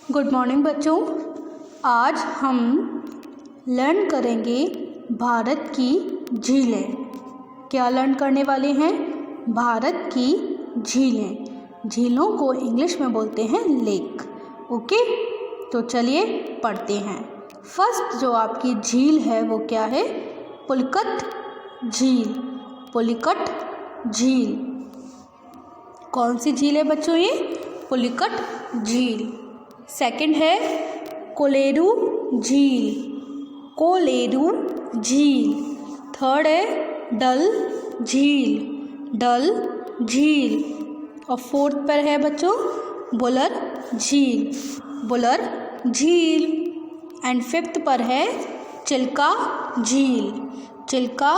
Good morning बच्चों। आज हम लर्न करेंगे भारत की झीलें। क्या लर्न करने वाले हैं? भारत की झीलें। झीलों को इंग्लिश में बोलते हैं लेक। ओके, तो चलिए पढ़ते हैं। फर्स्ट जो आपकी झील है वो क्या है? पुलिकट झील। पुलिकट झील कौन सी झील है बच्चों? ये पुलिकट झील। सेकंड है कोलेरू झील। कोलेरू झील। थर्ड है डल झील। डल झील। और फोर्थ पर है बच्चों बुलर झील। बुलर झील। एंड फिफ्थ पर है चिल्का झील। चिल्का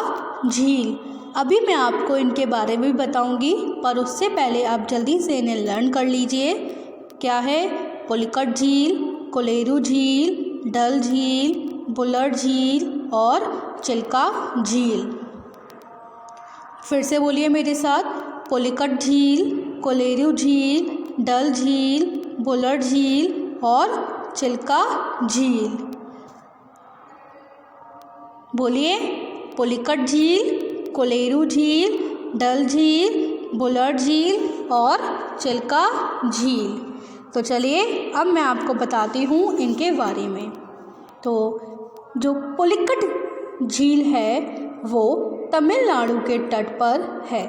झील। अभी मैं आपको इनके बारे में भी बताऊंगी, पर उससे पहले आप जल्दी से इन्हें लर्न कर लीजिए। क्या है? पुलिकट झील, कोलेरू झील, डल झील, बुलर झील और चिल्का झील। फिर से बोलिए मेरे साथ। पुलिकट झील, कोलेरू झील, डल झील, बुलर झील और चिल्का झील। बोलिए। पुलिकट झील, कोलेरू झील, डल झील, बुलर झील और चिल्का झील। तो चलिए अब मैं आपको बताती हूँ इनके बारे में। तो जो पुलिकट झील है वो तमिलनाडु के तट पर है।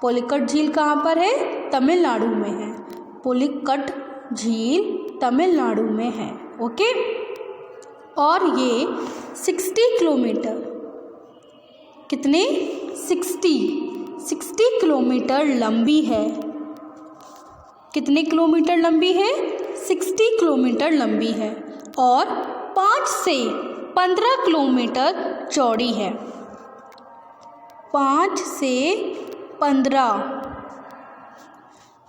पुलिकट झील कहाँ पर है? तमिलनाडु में है। पुलिकट झील तमिलनाडु में है। ओके। और ये 60 किलोमीटर, कितने? 60 किलोमीटर लंबी है। कितने किलोमीटर लंबी है? 60 किलोमीटर लंबी है और 5 से 15 किलोमीटर चौड़ी है। 5 से 15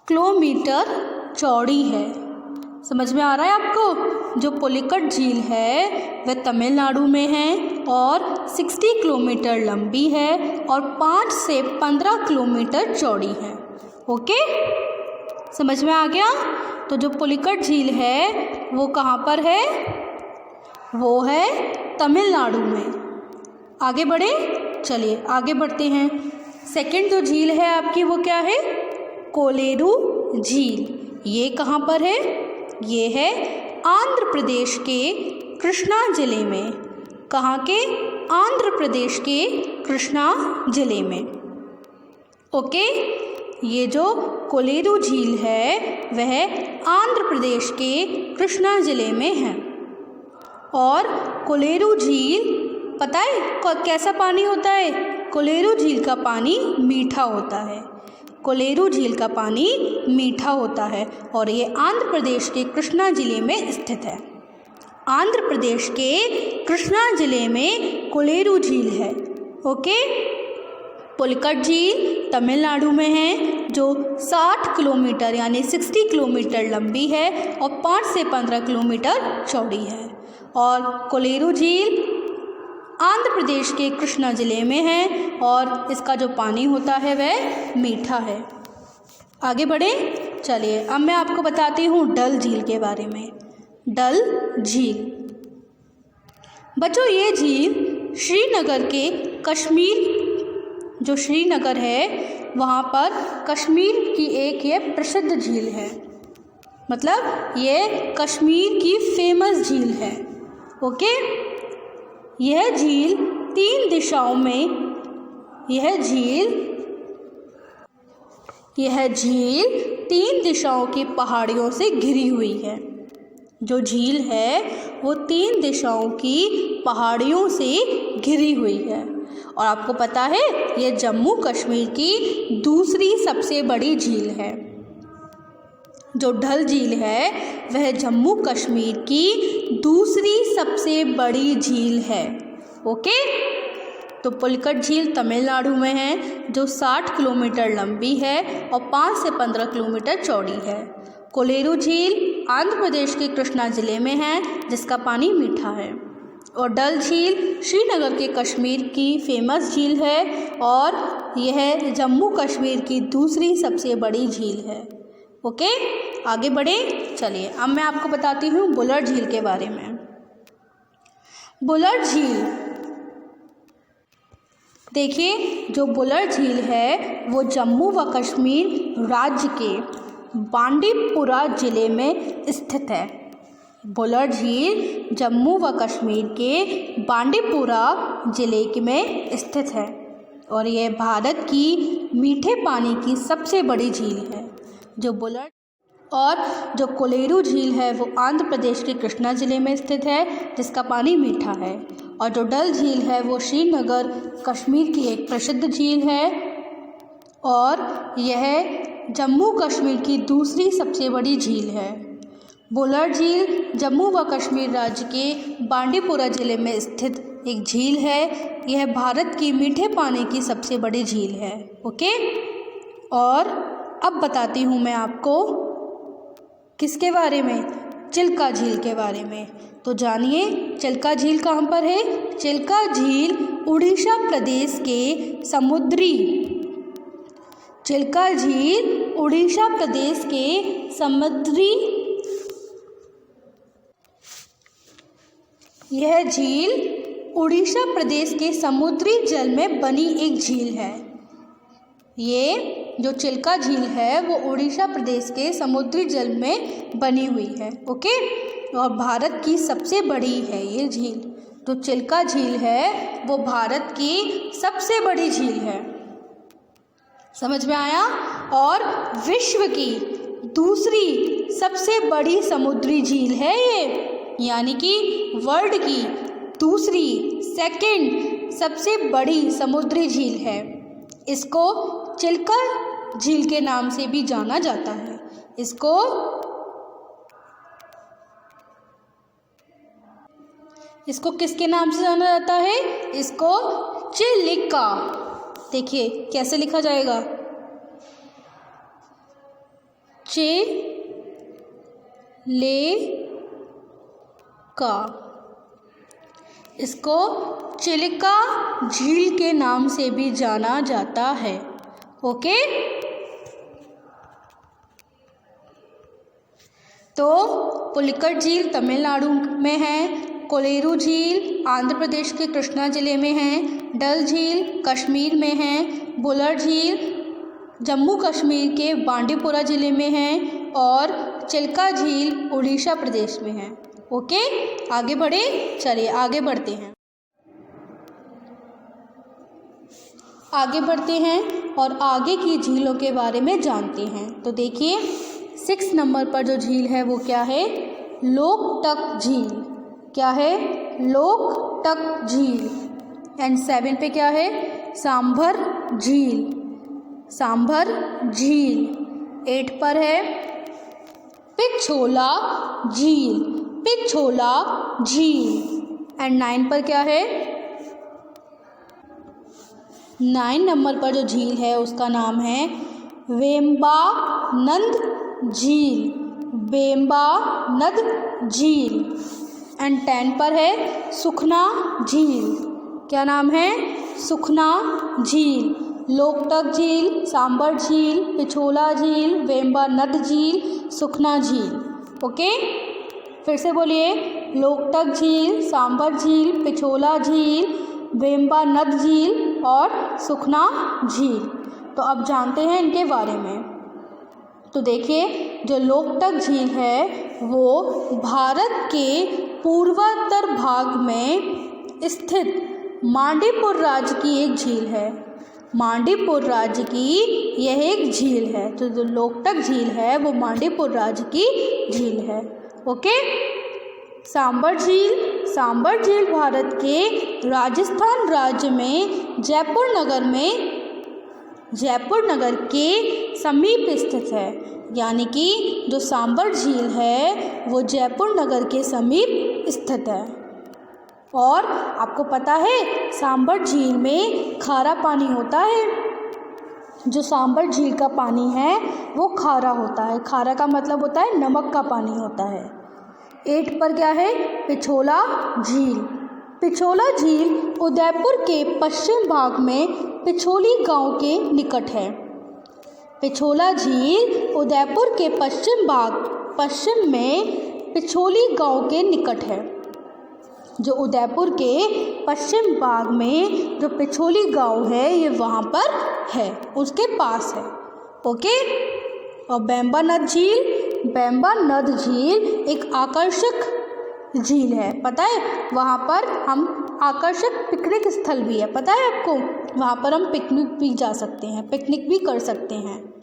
किलोमीटर चौड़ी है। समझ में आ रहा है आपको? जो पुलिकट झील है वह तमिलनाडु में है और 60 किलोमीटर लंबी है और 5 से 15 किलोमीटर चौड़ी है। ओके, समझ में आ गया? तो जो पुलिकट झील है वो कहाँ पर है? वो है तमिलनाडु में। आगे बढ़े? चलिए आगे बढ़ते हैं। सेकंड जो झील है आपकी वो क्या है? कोलेरू झील। ये कहाँ पर है? ये है आंध्र प्रदेश के कृष्णा जिले में। कहाँ के? आंध्र प्रदेश के कृष्णा जिले में। ओके, ये जो कोलेरू झील है वह आंध्र प्रदेश के कृष्णा जिले में है। और कोलेरू झील पता है कैसा पानी होता है? कोलेरू झील का पानी मीठा होता है। कोलेरू झील का पानी मीठा होता है और ये आंध्र प्रदेश के कृष्णा जिले में स्थित है। आंध्र प्रदेश के कृष्णा जिले में कोलेरू झील है। ओके। पुलिकट झील तमिलनाडु में है जो 60 किलोमीटर यानी 60 किलोमीटर लंबी है और 5 से 15 किलोमीटर चौड़ी है। और कोलेरू झील आंध्र प्रदेश के कृष्णा जिले में है और इसका जो पानी होता है वह मीठा है। आगे बढ़े? चलिए अब मैं आपको बताती हूँ डल झील के बारे में। डल झील बच्चों, ये झील श्रीनगर के कश्मीर, जो श्रीनगर है वहाँ पर कश्मीर की एक ये प्रसिद्ध झील है। मतलब ये कश्मीर की फेमस झील है। ओके। यह झील 3 दिशाओं में, यह झील 3 दिशाओं की पहाड़ियों से घिरी हुई है। जो झील है वो 3 दिशाओं की पहाड़ियों से घिरी हुई है। और आपको पता है ये जम्मू कश्मीर की दूसरी सबसे बड़ी झील है। जो डल झील है वह जम्मू कश्मीर की दूसरी सबसे बड़ी झील है। ओके। तो पुलिकट झील तमिलनाडु में है जो 60 किलोमीटर लंबी है और 5 से 15 किलोमीटर चौड़ी है। कोलेरू झील आंध्र प्रदेश के कृष्णा जिले में है जिसका पानी मीठा है। और डल झील श्रीनगर के कश्मीर की फेमस झील है और यह जम्मू कश्मीर की दूसरी सबसे बड़ी झील है। ओके। आगे बढ़े। चलिए अब मैं आपको बताती हूँ बुलर झील के बारे में। बुलर झील, देखिए जो बुलर झील है वो जम्मू व कश्मीर राज्य के बांडीपुरा ज़िले में स्थित है। बुलर झील जम्मू व कश्मीर के बांडीपुरा ज़िले में स्थित है और यह भारत की मीठे पानी की सबसे बड़ी झील है। जो बुलर और जो कोलेरू झील है वो आंध्र प्रदेश के कृष्णा ज़िले में स्थित है, जिसका पानी मीठा है। और जो डल झील है वो श्रीनगर कश्मीर की एक प्रसिद्ध झील है और यह जम्मू कश्मीर की दूसरी सबसे बड़ी झील है। बुलर झील जम्मू व कश्मीर राज्य के बांडीपुरा ज़िले में स्थित एक झील है। यह भारत की मीठे पानी की सबसे बड़ी झील है। ओके, और अब बताती हूँ मैं आपको किसके बारे में, चिल्का झील के बारे में। तो जानिए चिल्का झील कहाँ पर है। चिल्का झील उड़ीसा प्रदेश के चिल्का झील उड़ीसा प्रदेश के यह झील उड़ीसा प्रदेश के समुद्री जल में बनी एक झील है। ये जो चिल्का झील है वो उड़ीसा प्रदेश के समुद्री जल में बनी हुई है। ओके, और भारत की सबसे बड़ी है ये झील। तो चिल्का झील है वो भारत की सबसे बड़ी झील है। समझ में आया। और विश्व की दूसरी सबसे बड़ी समुद्री झील है ये, यानी कि वर्ल्ड की दूसरी सेकंड सबसे बड़ी समुद्री झील है। इसको चिल्का झील के नाम से भी जाना जाता है। इसको किसके नाम से जाना जाता है। इसको चिलिका। देखिए कैसे लिखा जाएगा, चिलिका। इसको चिलिका झील के नाम से भी जाना जाता है। ओके, तो पुलिकट झील तमिलनाडु में है, कोलेरू झील आंध्र प्रदेश के कृष्णा ज़िले में है, डल झील कश्मीर में है, बुलर झील जम्मू कश्मीर के बांडीपुरा ज़िले में है और चिल्का झील उड़ीसा प्रदेश में है। ओके, आगे बढ़े। चलिए आगे बढ़ते हैं और आगे की झीलों के बारे में जानते हैं। तो देखिए 6 नंबर पर जो झील है वो क्या है, लोकटक झील। क्या है, लोकटक झील। एंड 7 पे क्या है, सांभर झील। 8 पर है पिछोला झील। एंड 9 पर क्या है, 9 नंबर पर जो झील है उसका नाम है वेम्बानंद झील। एंड 10 पर है सुखना झील। क्या नाम है, सुखना झील। लोकटक झील, सांभर झील, पिछोला झील, वेम्बानंद झील, सुखना झील। ओके, फिर से बोलिए, लोकटक झील, सांभर झील, पिछोला झील, वेम्बानंद झील और सुखना झील। तो अब जानते हैं इनके बारे में। तो देखिए जो लोकटक झील है वो भारत के पूर्वोत्तर भाग में स्थित मांडीपुर राज्य की एक झील है। मांडीपुर राज्य की यह एक झील है। तो जो लोकटक झील है वो मांडीपुर राज्य की झील है। ओके, सांभर झील भारत के राजस्थान राज्य में जयपुर नगर के समीप स्थित है। यानी कि जो सांभर झील है वो जयपुर नगर के समीप स्थित है। और आपको पता है सांभर झील में खारा पानी होता है। जो सांभर झील का पानी है वो खारा होता है। खारा का मतलब होता है नमक का पानी होता है। 8 पर क्या है, पिछोला झील उदयपुर के पश्चिम भाग में पिछोली गांव के निकट है। पिछोला झील उदयपुर के पश्चिम में पिछोली गांव के निकट है। जो उदयपुर के पश्चिम भाग में जो पिछोली गांव है ये वहाँ पर है, उसके पास है। ओके। और बेम्बा नद झील एक आकर्षक झील है, पता है। वहाँ पर हम आकर्षक पिकनिक स्थल भी है, पता है आपको। वहाँ पर हम पिकनिक भी जा सकते हैं, पिकनिक भी कर सकते हैं।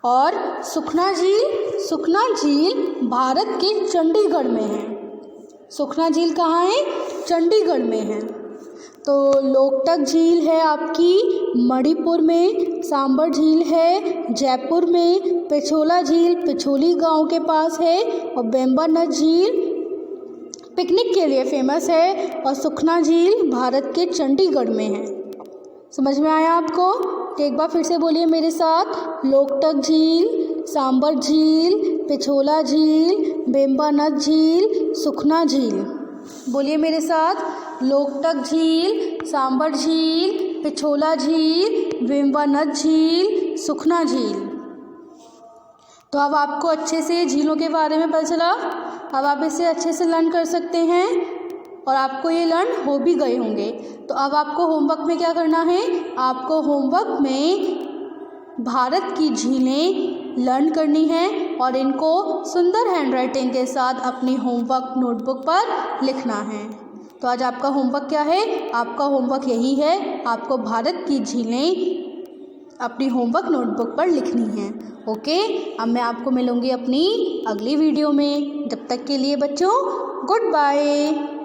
और सुखना झील भारत के चंडीगढ़ में है। सुखना झील कहाँ है? चंडीगढ़ में है। तो लोकटक झील है आपकी मणिपुर में, सांबर झील है जयपुर में, पिछोला झील पिछोली गांव के पास है, और बेम्बा नद झील पिकनिक के लिए फेमस है, और सुखना झील भारत के चंडीगढ़ में है। समझ में आया आपको? तो एक बार फिर से बोलिए मेरे साथ, लोकटक झील, सांबर झील, पिछोला झील, बेम्बा नद झील, सुखना झील। बोलिए मेरे साथ, लोकटक झील, सांबर झील, पिछोला झील, बेम्बा नद झील, सुखना झील। तो अब आपको अच्छे से झीलों के बारे में पता चला। अब आप इसे अच्छे से लर्न कर सकते हैं और आपको ये लर्न हो भी गए होंगे। तो अब आपको होमवर्क में क्या करना है? आपको होमवर्क में भारत की झीलें लर्न करनी है और इनको सुंदर हैंडराइटिंग के साथ अपनी होमवर्क नोटबुक पर लिखना है। तो आज आपका होमवर्क क्या है? आपका होमवर्क यही है, आपको भारत की झीलें अपनी होमवर्क नोटबुक पर लिखनी है। ओके। अब मैं आपको मिलूँगी अपनी अगली वीडियो में। जब तक के लिए बच्चों, गुड बाय।